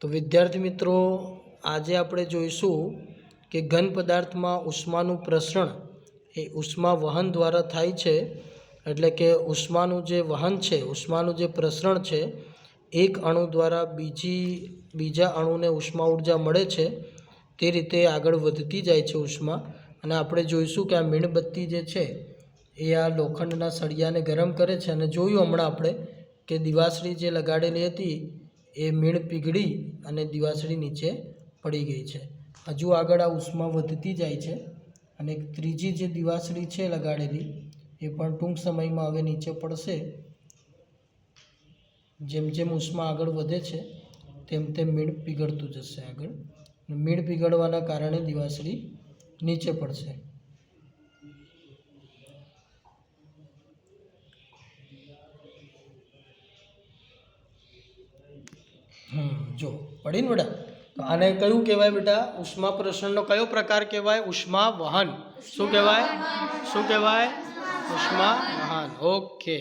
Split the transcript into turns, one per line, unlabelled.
તો વિદ્યાર્થી મિત્રો, આજે આપણે જોઈશું કે ઘન પદાર્થમાં ઉષ્માનું પ્રસરણ એ ઉષ્મા વહન દ્વારા થાય છે. એટલે કે ઉષ્માનું જે વહન છે, ઉષ્માનું જે પ્રસરણ છે, એક અણુ દ્વારા બીજા અણુને ઉષ્મા ઉર્જા મળે છે. તે રીતે આગળ વધતી જાય છે ઉષ્મા. અને આપણે જોઈશું કે આ મીણબત્તી જે છે એ આ લોખંડના સળિયાને ગરમ કરે છે. અને જોયું હમણાં આપણે કે દિવાસળી જે લગાડેલી હતી એ મીણ પીગળી અને દિવાસળી નીચે પડી ગઈ છે. હજુ આગળ આ ઉષ્મા વધતી જાય છે અને ત્રીજી જે દિવાસળી છે લગાડેલી એ પણ ટૂંક સમયમાં હવે નીચે પડશે. જેમ જેમ ઉષ્મા આગળ વધે છે તેમ તેમ મીણ પીગળતું જશે આગળ. મીણ પીગળવાના કારણે દિવાસળી નીચે પડશે. જો પડી ને બેટા. તો આને કયું કહેવાય બેટા? ઉષ્મા પ્રસરણનો કયો પ્રકાર કહેવાય? ઉષ્મા વહન. શું કહેવાય? શું કહેવાય? ઉષ્મા વહન. ઓકે.